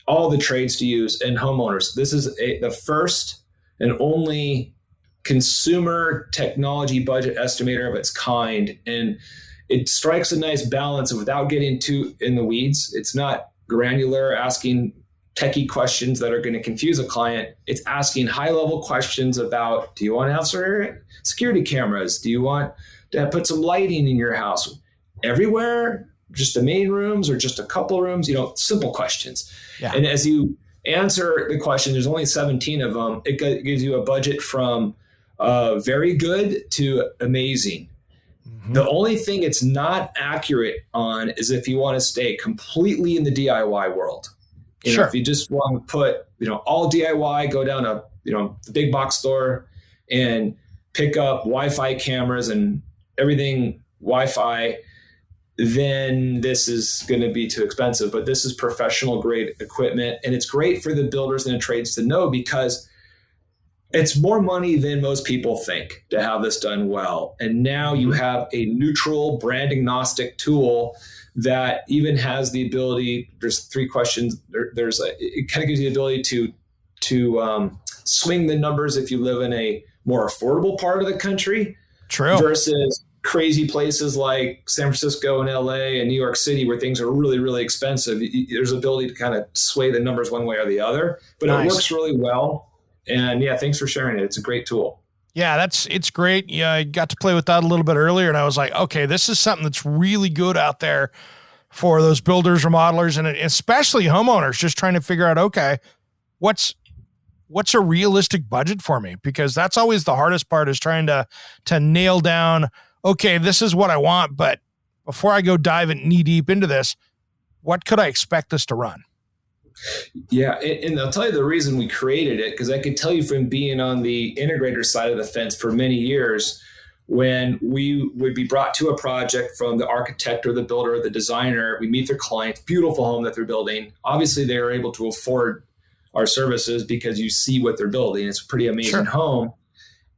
S3: all the trades to use and homeowners. This is the first and only consumer technology budget estimator of its kind. And it strikes a nice balance without getting too in the weeds. It's not granular, asking techie questions that are going to confuse a client. It's asking high-level questions about, do you want to have security cameras? Do you want to put some lighting in your house? Everywhere? Just the main rooms or just a couple rooms? Simple questions. Yeah. And as you answer the question, there's only 17 of them. It gives you a budget from very good to amazing. Mm-hmm. The only thing it's not accurate on is if you want to stay completely in the DIY world.
S2: Sure.
S3: If you just want to put, all DIY, go down to, the big box store and pick up Wi-Fi cameras and everything Wi-Fi, then this is going to be too expensive. But this is professional grade equipment, and it's great for the builders and the trades to know, because it's more money than most people think to have this done well. And now you have a neutral, brand agnostic tool that even has the ability. There's 3 questions. It kind of gives you the ability to swing the numbers if you live in a more affordable part of the country.
S2: True.
S3: Versus crazy places like San Francisco and LA and New York City, where things are really, really expensive. There's ability to kind of sway the numbers one way or the other, but Nice. It works really well. And yeah, thanks for sharing it. It's a great tool.
S2: Yeah, it's great. Yeah, I got to play with that a little bit earlier, and I was like, okay, this is something that's really good out there for those builders, remodelers, and especially homeowners just trying to figure out, okay, what's a realistic budget for me? Because that's always the hardest part, is trying to nail down, okay, this is what I want, but before I go dive knee deep into this, what could I expect this to run?
S3: Yeah, and I'll tell you the reason we created it, because I could tell you from being on the integrator side of the fence for many years, when we would be brought to a project from the architect or the builder or the designer, we meet their client, beautiful home that they're building. Obviously, they are able to afford our services because you see what they're building. It's a pretty amazing home.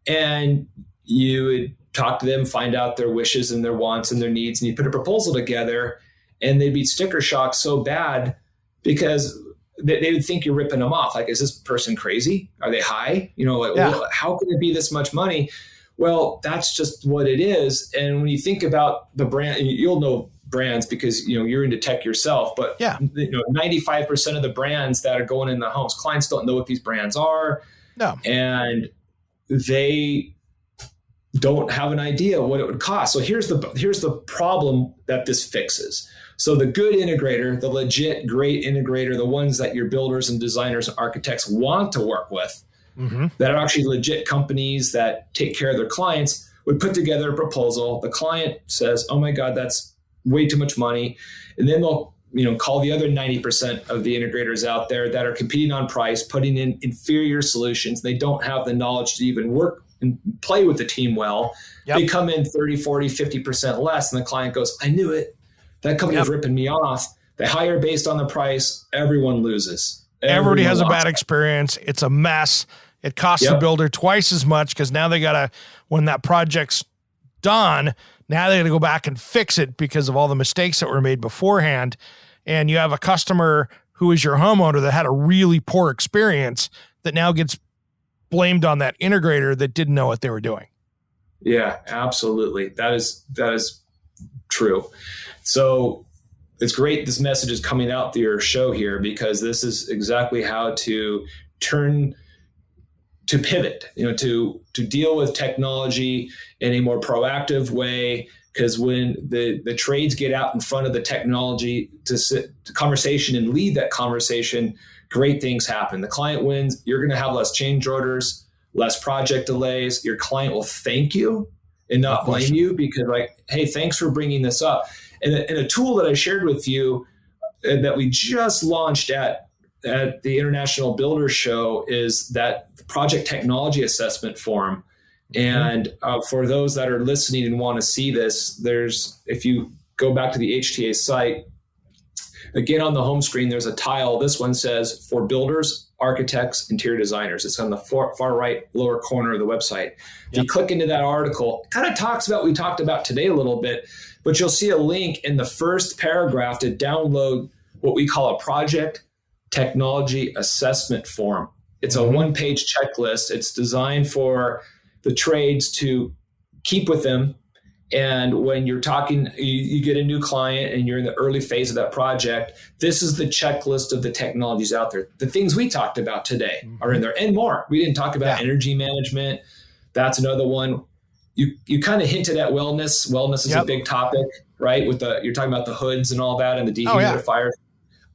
S3: And you would talk to them, find out their wishes and their wants and their needs, and you put a proposal together, and they'd be sticker shocked so bad because they would think you're ripping them off. Like, is this person crazy? Are they high? Well, how can it be this much money? Well, that's just what it is. And when you think about the brand, you'll know brands because you're into tech yourself. But 95% of the brands that are going in the homes, clients don't know what these brands are. No, and they don't have an idea what it would cost. So here's the problem that this fixes. So the good integrator, the legit great integrator, the ones that your builders and designers and architects want to work with, that are actually legit companies that take care of their clients, would put together a proposal. The client says, oh my God, that's way too much money. And then they'll call the other 90% of the integrators out there that are competing on price, putting in inferior solutions. They don't have the knowledge to even work and play with the team well. Yep. They come in 30, 40, 50% less. And the client goes, I knew it. That company was ripping me off. They hire based on the price. Everyone loses.
S2: Everybody has a bad experience. It's a mess. It costs the builder twice as much because now they got to, when that project's done, now they got to go back and fix it because of all the mistakes that were made beforehand. And you have a customer who is your homeowner that had a really poor experience that now gets blamed on that integrator that didn't know what they were doing.
S3: Yeah, absolutely. That is true. So it's great this message is coming out through your show here, because this is exactly how to pivot, to deal with technology in a more proactive way. Because when the trades get out in front of the technology to sit the conversation and lead that conversation, great things happen. The client wins. You're going to have less change orders, less project delays. Your client will thank you and not blame you because hey, thanks for bringing this up. And a tool that I shared with you that we just launched at the International Builder Show is that project technology assessment form. And for those that are listening and want to see this, if you go back to the HTA site, again on the home screen, there's a tile. This one says for builders, architects, interior designers. It's on the far right lower corner of the website. If you click into that article, it kind of talks about what we talked about today a little bit, but you'll see a link in the first paragraph to download what we call a project technology assessment form. It's a one-page checklist. It's designed for the trades to keep with them. And when you're talking, you get a new client and you're in the early phase of that project, this is the checklist of the technologies out there. The things we talked about today are in there and more. We didn't talk about energy management. That's another one. You kind of hinted at wellness. Wellness is a big topic, right? You're talking about the hoods and all that and the dehumidifiers.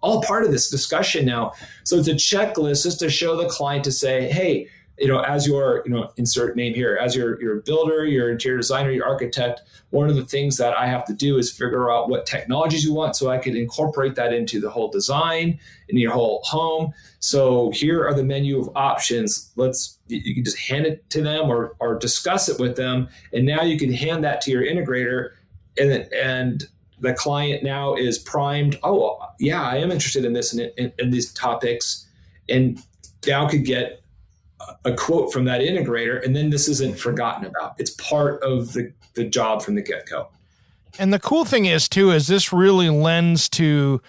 S3: All part of this discussion now. So it's a checklist just to show the client to say, hey, as your, insert name here, as your builder, your interior designer, your architect, one of the things that I have to do is figure out what technologies you want so I could incorporate that into the whole design in your whole home. So here are the menu of options. You can just hand it to them or discuss it with them. And now you can hand that to your integrator and the client now is primed. Oh, yeah, I am interested in this and these topics. And now could get a quote from that integrator, and then this isn't forgotten about. It's part of the job from the get-go.
S2: And the cool thing is this really lends to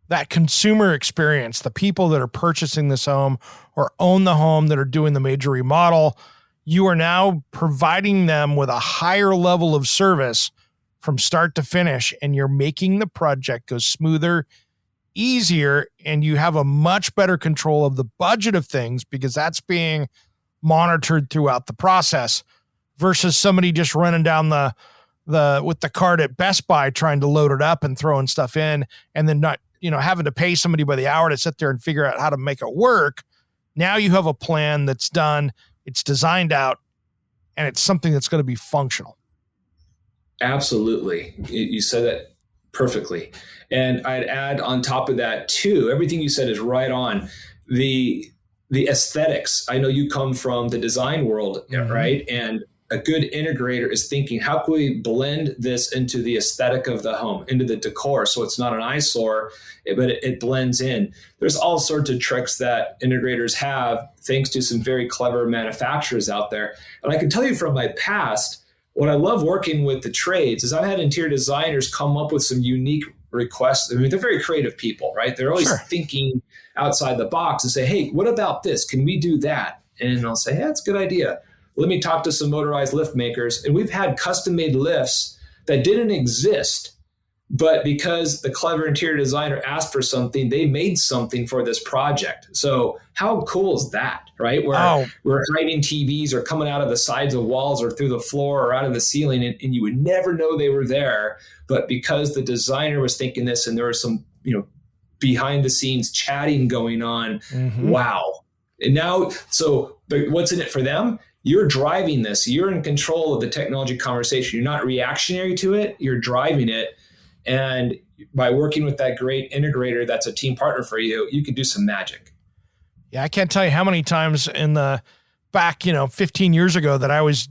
S2: that consumer experience, the people that are purchasing this home or own the home that are doing the major remodel. You are now providing them with a higher level of service from start to finish, and you're making the project go smoother, easier, and you have a much better control of the budget of things because that's being monitored throughout the process versus somebody just running down with the cart at Best Buy trying to load it up and throwing stuff in and then not, having to pay somebody by the hour to sit there and figure out how to make it work. Now you have a plan that's done, it's designed out, and it's something that's going to be functional.
S3: Absolutely. You said that perfectly. And I'd add on top of that too, everything you said is right on. The aesthetics. I know you come from the design world, right? And a good integrator is thinking, how can we blend this into the aesthetic of the home, into the decor, so it's not an eyesore, but it blends in. There's all sorts of tricks that integrators have, thanks to some very clever manufacturers out there. And I can tell you from my past, what I love working with the trades is I've had interior designers come up with some unique requests. I mean, they're very creative people, right? They're always thinking outside the box and say, hey, what about this? Can we do that? And I'll say, hey, that's a good idea. Let me talk to some motorized lift makers. And we've had custom-made lifts that didn't exist, but because the clever interior designer asked for something, they made something for this project. So how cool is that, right? Where we're hiding TVs or coming out of the sides of walls or through the floor or out of the ceiling, and you would never know they were there. But because the designer was thinking this and there was some, behind the scenes chatting going on, wow. And now, but what's in it for them? You're driving this. You're in control of the technology conversation. You're not reactionary to it. You're driving it. And by working with that great integrator that's a team partner for you, you can do some magic.
S2: Yeah, I can't tell you how many times in the back, 15 years ago that I was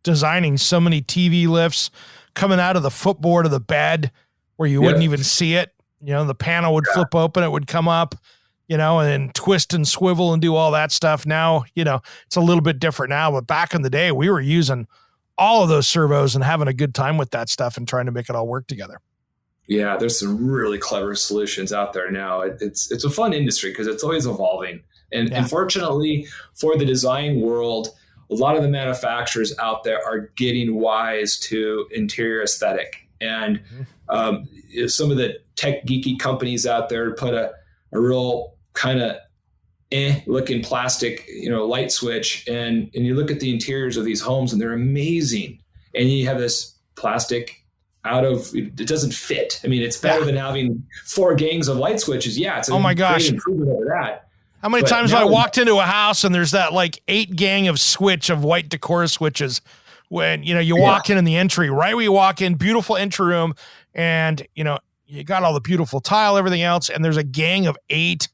S2: designing so many TV lifts coming out of the footboard of the bed where you wouldn't even see it. The panel would flip open, it would come up, and then twist and swivel and do all that stuff. Now, it's a little bit different now, but back in the day, we were using all of those servos and having a good time with that stuff and trying to make it all work together.
S3: Yeah, there's some really clever solutions out there now. It's a fun industry because it's always evolving. And unfortunately for the design world, a lot of the manufacturers out there are getting wise to interior aesthetic. And some of the tech geeky companies out there put a real kind of looking plastic, light switch. And you look at the interiors of these homes and they're amazing. And you have this plastic it doesn't fit. I mean, it's better than having 4 gangs of light switches. Yeah, it's a great improvement over that.
S2: How many times have I walked into a house and there's that 8 gang of white Decora switches when, you walk in the entry, right where you walk in, beautiful entry room, and, you got all the beautiful tile, everything else, and there's a gang of 8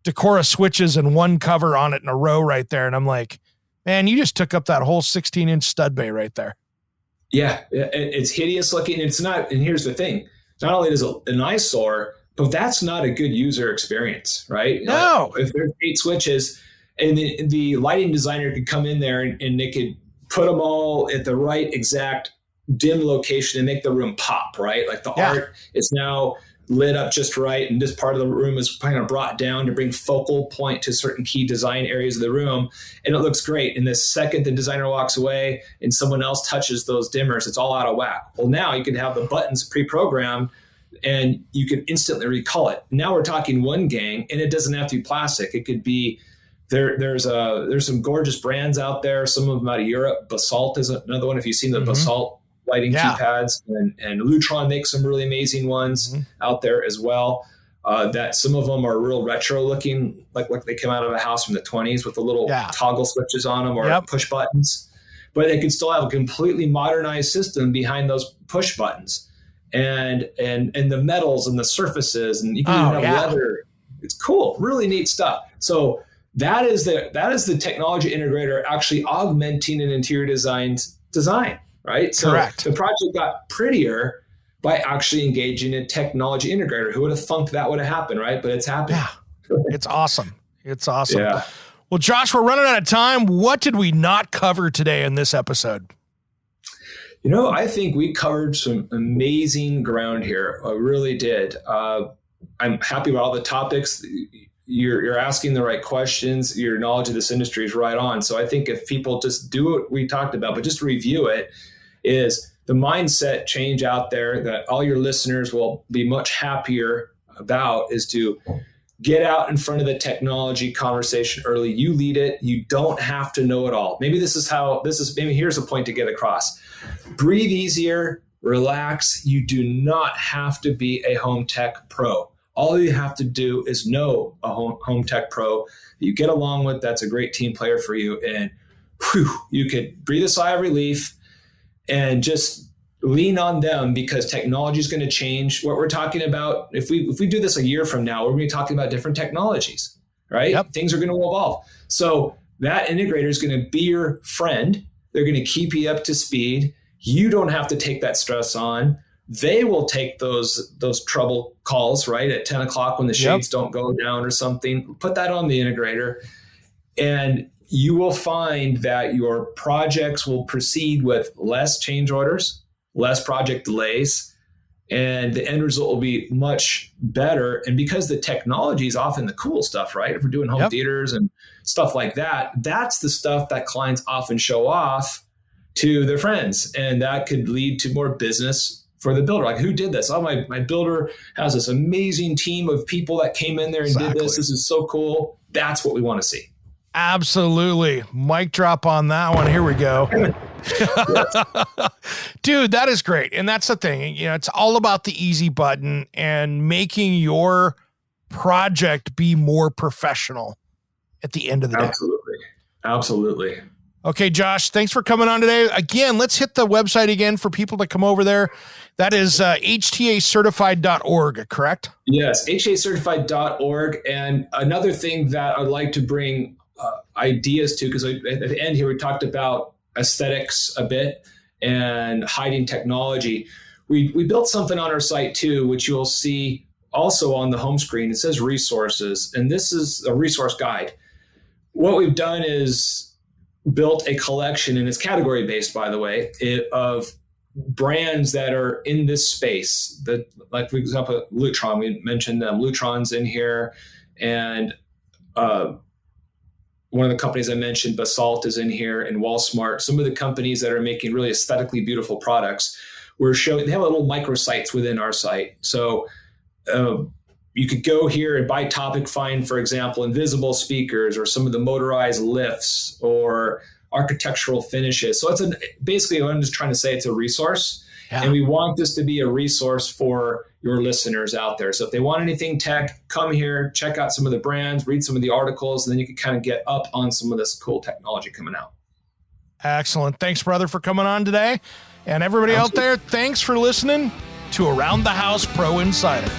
S2: Decora switches and 1 cover on it in a row right there. And I'm like, man, you just took up that whole 16-inch stud bay right there.
S3: Yeah, it's hideous looking. It's not, and here's the thing. Not only is it an eyesore, but that's not a good user experience, right?
S2: No.
S3: If there's 8 switches and the lighting designer could come in there and they could put them all at the right exact dim location and make the room pop, right? Like the art is now lit up just right, and this part of the room is kind of brought down to bring focal point to certain key design areas of the room, and it looks great. And the second the designer walks away and someone else touches those dimmers, it's all out of whack. Well, now you can have the buttons pre-programmed and you can instantly recolor it. Now we're talking 1 gang, and it doesn't have to be plastic. It could be there's some gorgeous brands out there, some of them out of Europe. Basalt is another one. If you've seen the Basalt lighting keypads, and Lutron makes some really amazing ones out there as well. That some of them are real retro looking, like they come out of a house from the 20s with the little toggle switches on them or push buttons, but they can still have a completely modernized system behind those push buttons and the metals and the surfaces, and you can even have leather. It's cool, really neat stuff. So that is the technology integrator actually augmenting an interior design. Right? So
S2: correct.
S3: The project got prettier by actually engaging a technology integrator. Who would have thunk that would have happened, right? But it's happened.
S2: Yeah. It's awesome. It's awesome.
S3: Yeah.
S2: Well, Josh, we're running out of time. What did we not cover today in this episode?
S3: I think we covered some amazing ground here. I really did. I'm happy about all the topics. You're asking the right questions. Your knowledge of this industry is right on. So I think if people just do what we talked about, but just review it, is the mindset change out there that all your listeners will be much happier about is to get out in front of the technology conversation early. You lead it. You don't have to know it all. Maybe here's a point to get across. Breathe easier, relax. You do not have to be a home tech pro. All you have to do is know a home tech pro that you get along with. That's a great team player for you. And you could breathe a sigh of relief and just lean on them, because technology is going to change what we're talking about. If we do this a year from now, we're going to be talking about different technologies, right?
S2: Yep.
S3: Things are going to evolve. So that integrator is going to be your friend. They're going to keep you up to speed. You don't have to take that stress on. They will take those trouble calls, right, at 10 o'clock when the shades don't go down or something. Put that on the integrator, and you will find that your projects will proceed with less change orders, less project delays, and the end result will be much better. And because the technology is often the cool stuff, right? If we're doing home theaters and stuff like that, that's the stuff that clients often show off to their friends. And that could lead to more business for the builder. Like, who did this? Oh, my builder has this amazing team of people that came in there and did this. This is so cool. That's what we want to see.
S2: Absolutely. Mic drop on that one. Here we go. Dude, that is great. And that's the thing. You know, it's all about the easy button and making your project be more professional at the end of the day.
S3: Absolutely.
S2: Okay, Josh, thanks for coming on today. Again, let's hit the website again for people to come over there. That is HTA correct?
S3: Yes, HTA And another thing that I'd like to bring ideas to, because at the end here we talked about aesthetics a bit and hiding technology. We built something on our site too, which you'll see also on the home screen. It says resources, and this is a resource guide. What we've done is built a collection, and it's category based, by the way, of brands that are in this space. That, like, for example, Lutron. We mentioned Lutron's in here, and one of the companies I mentioned, Basalt, is in here, and Wallsmart. Some of the companies that are making really aesthetically beautiful products, we're showing. They have little microsites within our site, so you could go here and by topic find, for example, invisible speakers or some of the motorized lifts or architectural finishes. So basically what I'm just trying to say, it's a resource. Yeah. And we want this to be a resource for your listeners out there. So if they want anything tech, come here, check out some of the brands, read some of the articles, and then you can kind of get up on some of this cool technology coming out.
S2: Excellent. Thanks, brother, for coming on today. And everybody out there, thanks for listening to Around the House Pro Insider.